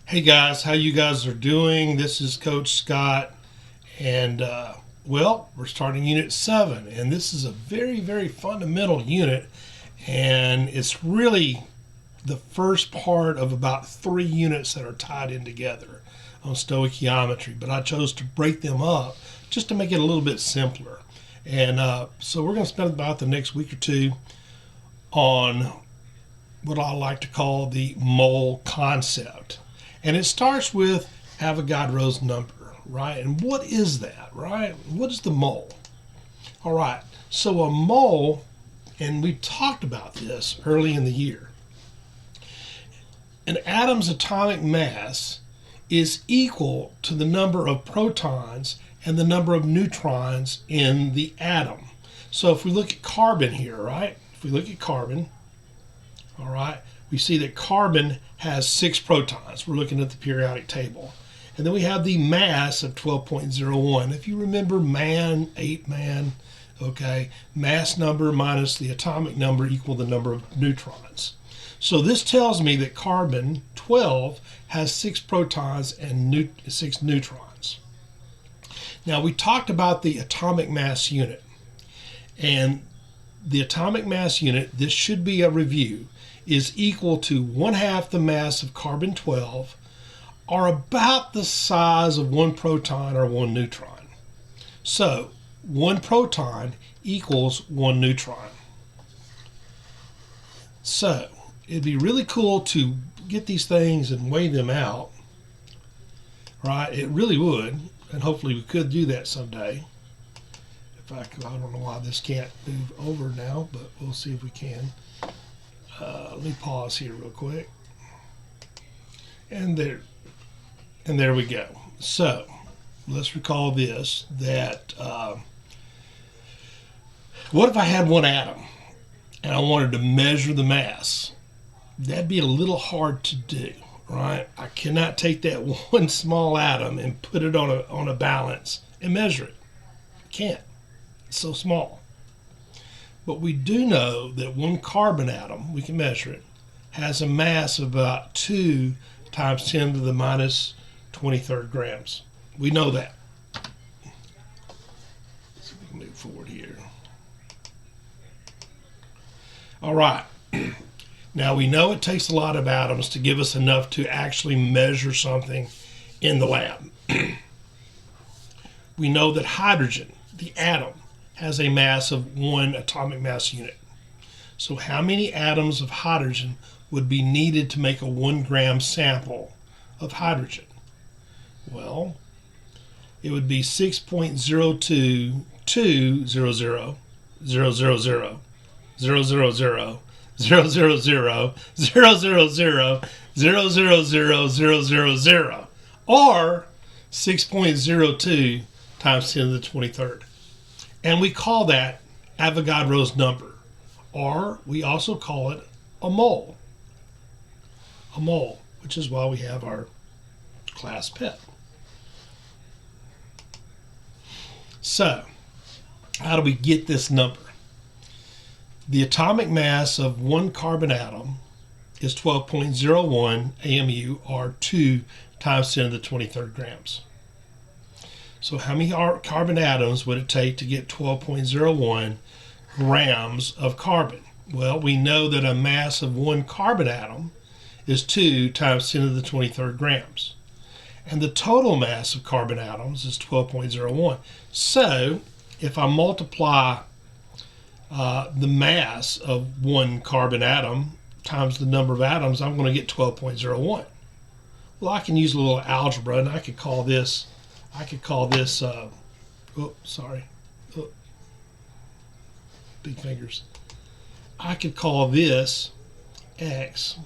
Hey guys, how you guys are doing? This is Coach Scott, and we're starting Unit 7, and this is a very fundamental unit, and it's really the first part of about 3 units that are tied in together on stoichiometry, but I chose to break them up just to make it a little bit simpler. And so we're going to spend about the next week or two on what I like to call the mole concept. And it starts with Avogadro's number, right? And what is that, right? What is the mole? All right, so a mole, and we talked about this early in the year, an atom's atomic mass is equal to the number of protons and the number of neutrons in the atom. So if we look at carbon here, right? If we look at carbon, all right, we see that carbon has 6 protons. We're looking at the periodic table. And then we have the mass of 12.01. If you remember man, 8 man, okay, mass number minus the atomic number equal the number of neutrons. So this tells me that carbon 12 has 6 protons and 6 neutrons. Now we talked about the atomic mass unit. And the atomic mass unit, this should be a review, is equal to 1/2 the mass of carbon 12, or about the size of 1 proton or 1 neutron. So 1 proton equals 1 neutron. So it'd be really cool to get these things and weigh them out, right? It really would, and hopefully we could do that someday. I don't know why this can't move over now, but we'll see if we can. Let me pause here real quick. And there we go. So let's recall this, that what if I had 1 atom and I wanted to measure the mass? That'd be a little hard to do, right? I cannot take that 1 small atom and put it on a balance and measure it. I can't. It's so small. But we do know that 1 carbon atom, we can measure it, has a mass of about 2 times 10 to the minus 23rd grams. We know that. Let's see if we can move forward here. All right. Now we know it takes a lot of atoms to give us enough to actually measure something in the lab. We know that hydrogen, the atom, has a mass of 1 atomic mass unit. So how many atoms of hydrogen would be needed to make a 1 gram sample of hydrogen? Well, it would be 6.022000000000000000000, or 6.02 times 10 to the 23rd. And we call that Avogadro's number, or we also call it a mole. A mole, which is why we have our class pet. So, how do we get this number? The atomic mass of 1 carbon atom is 12.01 AMU, or 2 times 10 to the 23rd grams. So how many carbon atoms would it take to get 12.01 grams of carbon? Well, we know that a mass of 1 carbon atom is 2 times 10 to the 23rd grams. And the total mass of carbon atoms is 12.01. So if I multiply the mass of 1 carbon atom times the number of atoms, I'm going to get 12.01. Well, I can use a little algebra, and I could call this, big fingers. I could call this X.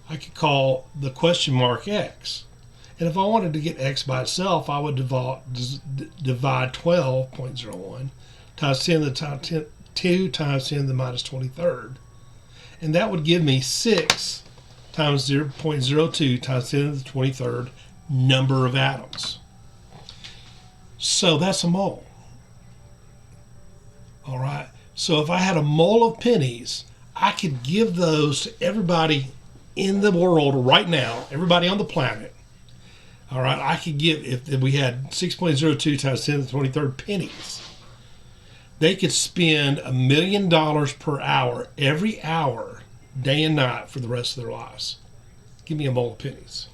I could call the question mark X. And if I wanted to get X by itself, I would divide 12.01 times 10 to the 2 times 10 to the minus 23rd. And that would give me 6 times 0.02 times 10 to the 23rd number of atoms. So that's a mole. All right. So if I had a mole of pennies, I could give those to everybody in the world right now, everybody on the planet, all right, I could give, if we had 6.02 times 10 to the 23rd pennies, they could spend $1 million per hour, every hour, day and night for the rest of their lives. Give me a mole of pennies.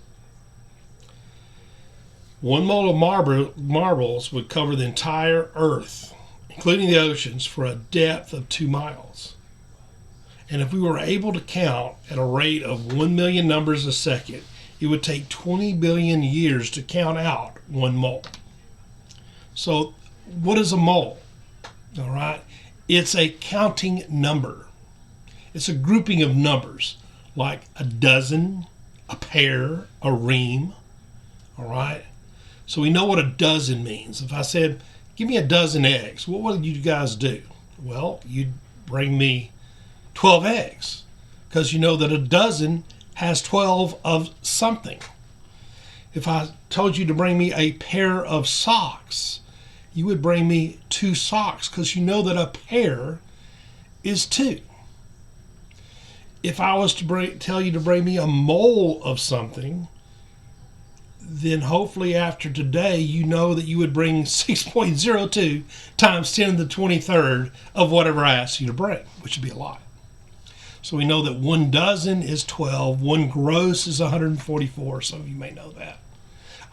1 mole of marbles would cover the entire earth, including the oceans, for a depth of 2 miles. And if we were able to count at a rate of 1 million numbers a second, it would take 20 billion years to count out 1 mole. So what is a mole? All right. It's a counting number. It's a grouping of numbers, like a dozen, a pair, a ream. All right. So we know what a dozen means. If I said, give me a dozen eggs, what would you guys do? Well, you'd bring me 12 eggs, because you know that a dozen has 12 of something. If I told you to bring me a pair of socks, you would bring me 2 socks, because you know that a pair is 2. If I was to tell you to bring me a mole of something, then hopefully after today, you know that you would bring 6.02 times 10 to the 23rd of whatever I asked you to bring, which would be a lot. So we know that 1 dozen is 12, 1 gross is 144, some of you may know that.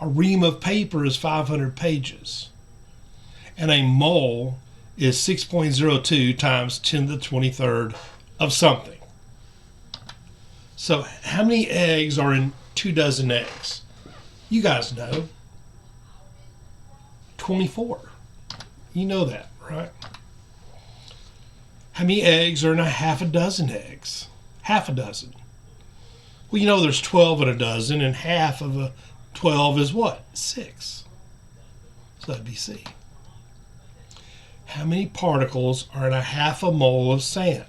A ream of paper is 500 pages. And a mole is 6.02 times 10 to the 23rd of something. So how many eggs are in 2 dozen eggs? You guys know. 24. You know that, right? How many eggs are in a half a dozen eggs? Half a dozen. Well, you know there's 12 in a dozen, and half of a 12 is what? 6. So that'd be C. How many particles are in a half a mole of sand?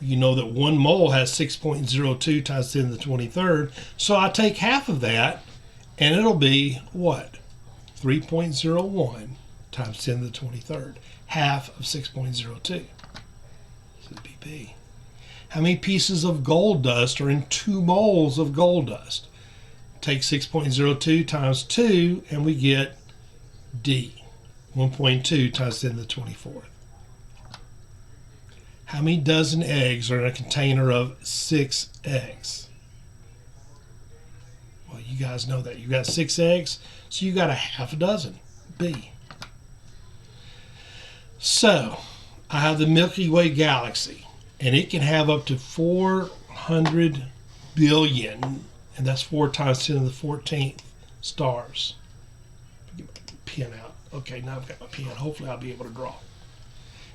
Well, you know that 1 mole has 6.02 times 10 to the 23rd, so I take half of that, and it'll be what? 3.01 times 10 to the 23rd. Half of 6.02. So it'd be B. How many pieces of gold dust are in 2 moles of gold dust? Take 6.02 times 2, and we get D. 1.2 times 10 to the 24th. How many dozen eggs are in a container of 6 eggs? Well, you guys know that. You got 6 eggs, so you got a half a dozen. B. So, I have the Milky Way galaxy, and it can have up to 400 billion, and that's 4 times 10 to the 14th stars. Get my pen out. Okay, now I've got my pen. Hopefully I'll be able to draw.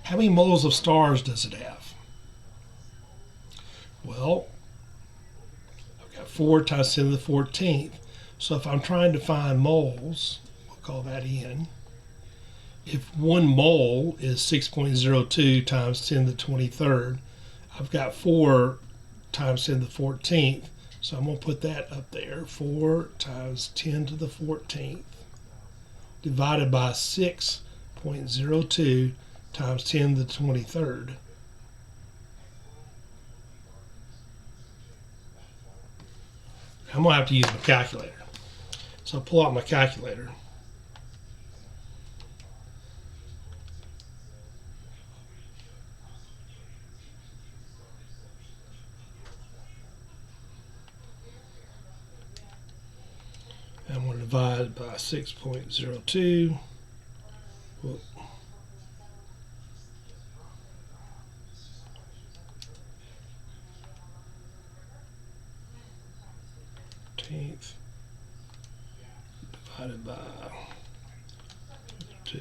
How many moles of stars does it have? Well, I've got 4 times 10 to the 14th. So if I'm trying to find moles, we'll call that N. If 1 mole is 6.02 times 10 to the 23rd, I've got 4 times 10 to the 14th. So I'm going to put that up there. 4 times 10 to the 14th divided by 6.02 times 10 to the 23rd. I'm going to have to use my calculator. So I'll pull out my calculator. I'm going to divide by 6.02. Whoop. Divided by 2.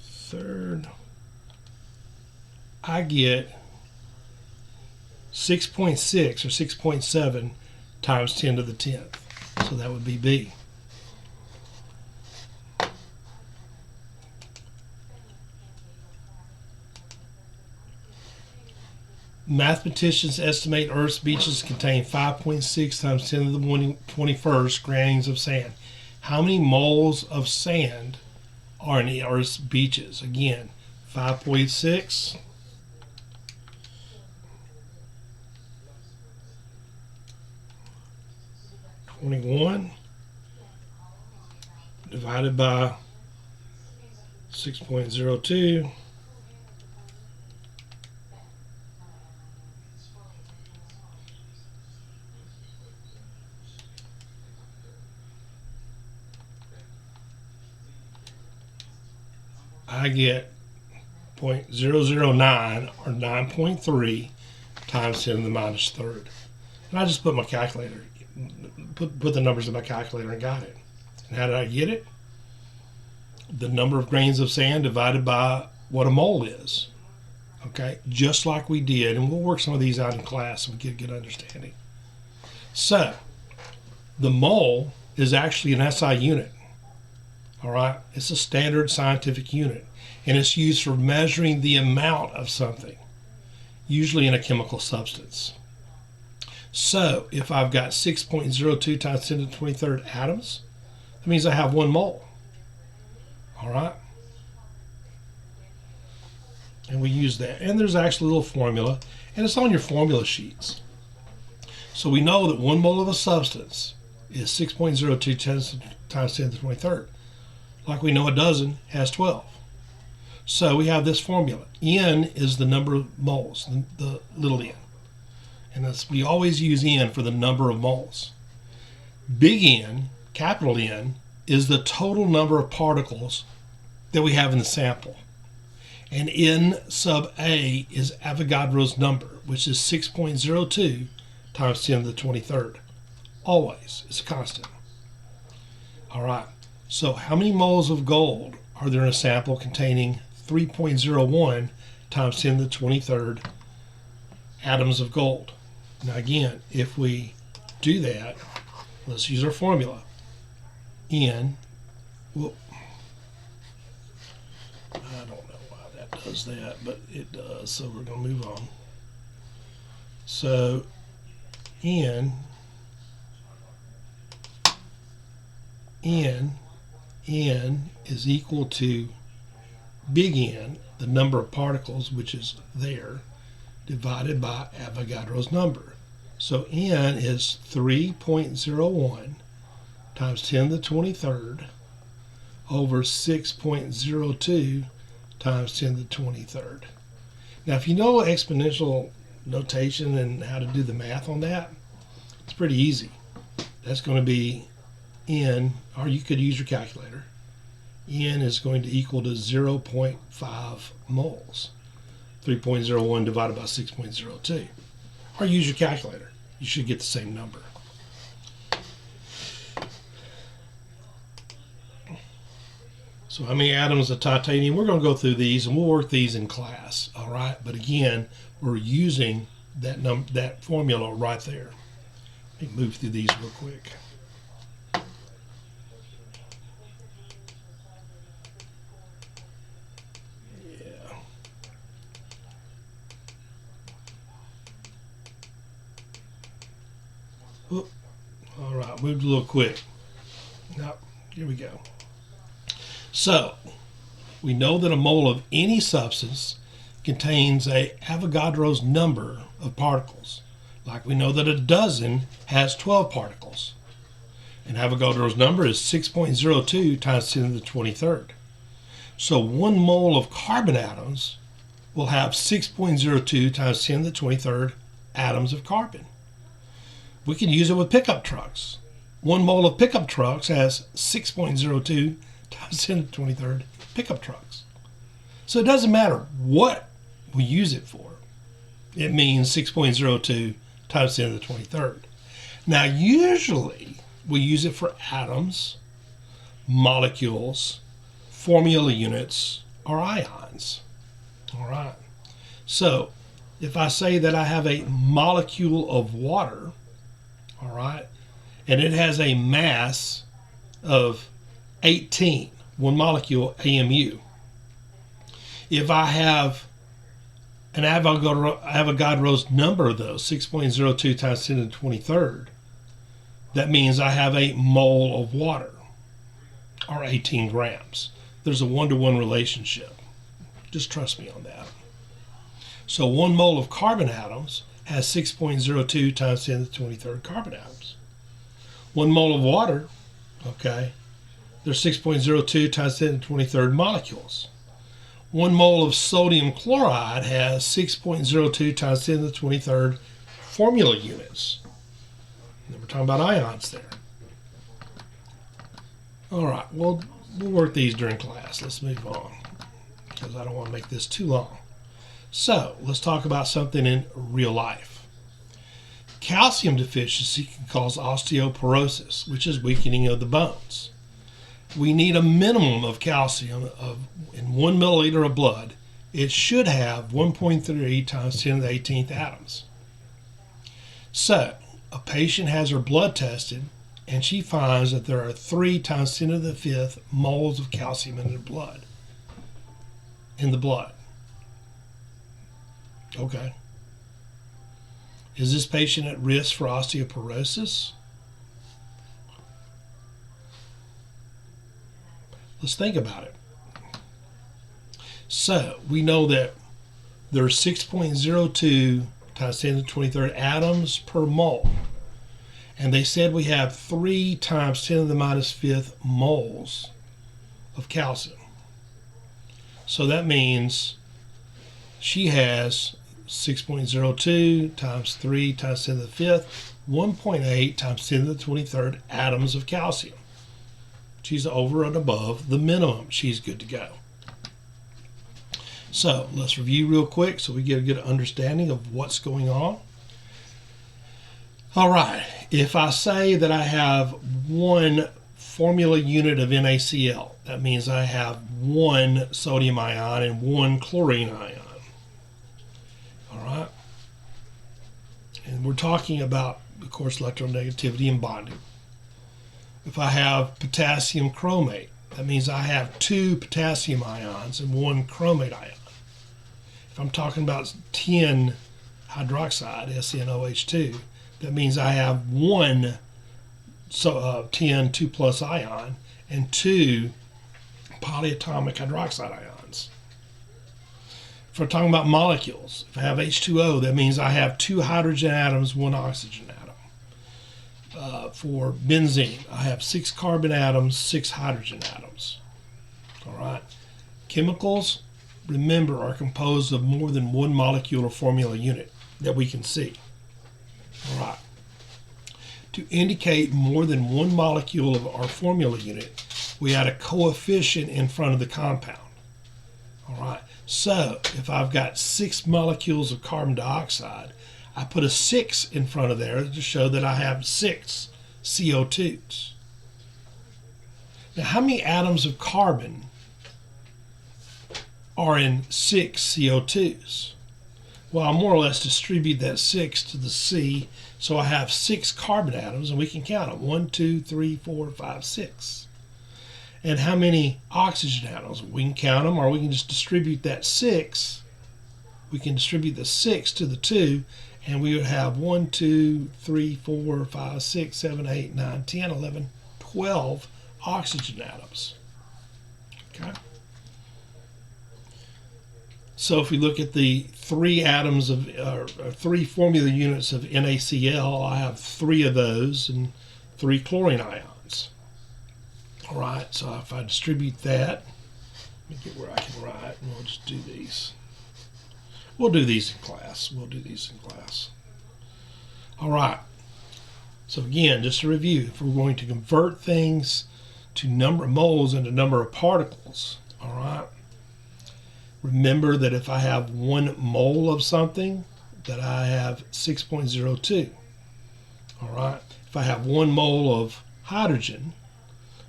Third. I get 6.6 or 6.7 times 10 to the 10th. So that would be B. Mathematicians estimate Earth's beaches contain 5.6 times 10 to the 21st grains of sand. How many moles of sand are in the Earth's beaches? Again, 5.6 21 divided by 6.02 I get 0.009 or 9.3 times 10 to the minus third. And I just put my calculator, put the numbers in my calculator and got it. And how did I get it? The number of grains of sand divided by what a mole is. Okay, just like we did, and we'll work some of these out in class so we get a good understanding. So, the mole is actually an SI unit. All right, it's a standard scientific unit, and it's used for measuring the amount of something, usually in a chemical substance. So, if I've got 6.02 times 10 to the 23rd atoms, that means I have 1 mole. All right, and we use that, and there's actually a little formula, and it's on your formula sheets. So we know that 1 mole of a substance is 6.02 times 10 to the 23rd. Like we know a dozen has 12. So we have this formula. N is the number of moles, the little n. And that's, we always use N for the number of moles. Big N, capital N, is the total number of particles that we have in the sample. And N sub A is Avogadro's number, which is 6.02 times 10 to the 23rd. Always. It's a constant. All right. So how many moles of gold are there in a sample containing 3.01 times 10 to the 23rd atoms of gold? Now again, if we do that, let's use our formula. N, whoop, I don't know why that does that, but it does, so we're going to move on. So N is equal to big N, the number of particles, which is there, divided by Avogadro's number. So N is 3.01 times 10 to the 23rd over 6.02 times 10 to the 23rd. Now, if you know exponential notation and how to do the math on that, it's pretty easy. That's going to be N, or you could use your calculator. N is going to equal to 0.5 moles. 3.01 divided by 6.02. Or use your calculator. You should get the same number. So how many atoms of titanium? We're going to go through these and we'll work these in class. All right. But again, we're using that formula right there. Let me move through these real quick. All right, moved a little quick. Now, here we go. So, we know that a mole of any substance contains a Avogadro's number of particles. Like we know that a dozen has 12 particles. And Avogadro's number is 6.02 times 10 to the 23rd. So 1 mole of carbon atoms will have 6.02 times 10 to the 23rd atoms of carbon. We can use it with pickup trucks. 1 mole of pickup trucks has 6.02 times 10 to the 23rd pickup trucks. So it doesn't matter what we use it for. It means 6.02 times 10 to the 23rd. Now, usually we use it for atoms, molecules, formula units, or ions. All right. So if I say that I have a molecule of water, all right, and it has a mass of 18, 1 molecule AMU. If I have an Avogadro's number, though, 6.02 times 10 to the 23rd, that means I have a mole of water, or 18 grams. There's a 1-to-1 relationship. Just trust me on that. So 1 mole of carbon atoms has 6.02 times 10 to the 23rd carbon atoms. 1 mole of water, okay, there's 6.02 times 10 to the 23rd molecules. 1 mole of sodium chloride has 6.02 times 10 to the 23rd formula units. And we're talking about ions there. All right, well, we'll work these during class. Let's move on because I don't want to make this too long. So let's talk about something in real life. Calcium deficiency can cause osteoporosis, which is weakening of the bones. We need a minimum of calcium in 1 milliliter of blood. It should have 1.3 times 10 to the 18th atoms. So a patient has her blood tested and she finds that there are 3 times 10 to the 5th moles of calcium in the blood. Okay. Is this patient at risk for osteoporosis? Let's think about it. So we know that there's 6.02 times 10 to the 23rd atoms per mole. And they said we have 3 times 10 to the minus 5th moles of calcium. So that means she has 6.02 times 3 times 10 to the 5th, 1.8 times 10 to the 23rd atoms of calcium. She's over and above the minimum. She's good to go. So let's review real quick so we get a good understanding of what's going on. All right, if I say that I have 1 formula unit of NaCl, that means I have 1 sodium ion and 1 chlorine ion. All right, and we're talking about, of course, electronegativity and bonding. If I have potassium chromate, that means I have 2 potassium ions and 1 chromate ion. If I'm talking about tin hydroxide, SNOH2, that means I have 1 tin 2 plus ion and 2 polyatomic hydroxide ions. If we're talking about molecules, if I have H2O, that means I have 2 hydrogen atoms, 1 oxygen atom. For benzene, I have 6 carbon atoms, 6 hydrogen atoms. All right. Chemicals, remember, are composed of more than 1 molecule or formula unit that we can see. All right. To indicate more than 1 molecule of our formula unit, we add a coefficient in front of the compound. All right. So if I've got 6 molecules of carbon dioxide, I put a 6 in front of there to show that I have 6 CO2s. Now, how many atoms of carbon are in 6 CO2s? Well, I'll more or less distribute that 6 to the C, so I have 6 carbon atoms, and we can count them. 1, 2, 3, 4, 5, 6. And how many oxygen atoms? We can count them, or we can just distribute that 6. We can distribute the 6 to the 2, and we would have 1, 2, 3, 4, 5, 6, 7, 8, 9, 10, 11, 12 oxygen atoms. Okay? So if we look at the 3 atoms of, 3 formula units of NaCl, I have 3 of those and 3 chlorine ions. All right, so if I distribute that, let me get where I can write, and we'll just do these. We'll do these in class. All right. So again, just to review, if we're going to convert things to number of moles into number of particles, all right, remember that if I have 1 mole of something, that I have 6.02. All right. If I have 1 mole of hydrogen,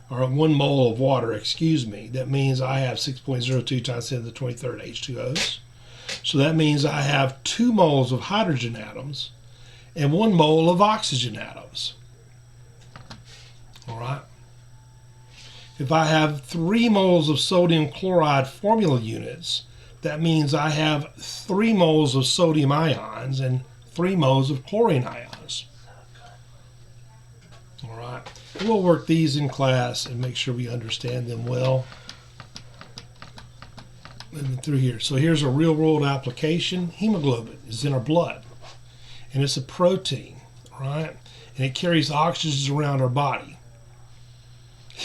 or 1 mole of water, excuse me, that means I have 6.02 times 10 to the 23rd H2Os. So that means I have 2 moles of hydrogen atoms and 1 mole of oxygen atoms. All right. If I have 3 moles of sodium chloride formula units, that means I have 3 moles of sodium ions and 3 moles of chlorine ions. All right. We'll work these in class and make sure we understand them well. Moving through here. So here's a real-world application. Hemoglobin is in our blood, and it's a protein, right? and it carries oxygen around our body.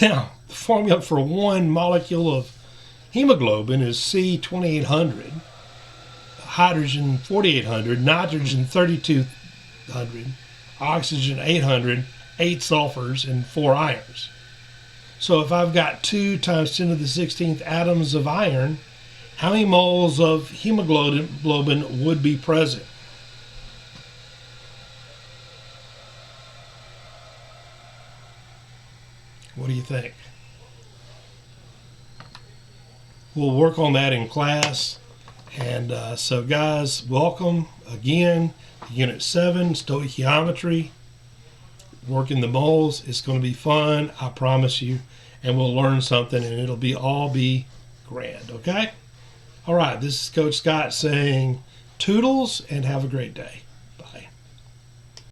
Now, the formula for one molecule of hemoglobin is C2800, hydrogen 4800, nitrogen 3200, oxygen 800, 8 sulfurs, and 4 irons. So if I've got 2 times 10 to the 16th atoms of iron, how many moles of hemoglobin would be present? What do you think? We'll work on that in class. And so guys, welcome again to Unit 7, Stoichiometry. Working the moles. It's going to be fun, I promise you. And we'll learn something, and it'll all be grand, okay? All right, this is Coach Scott saying toodles, and have a great day. Bye.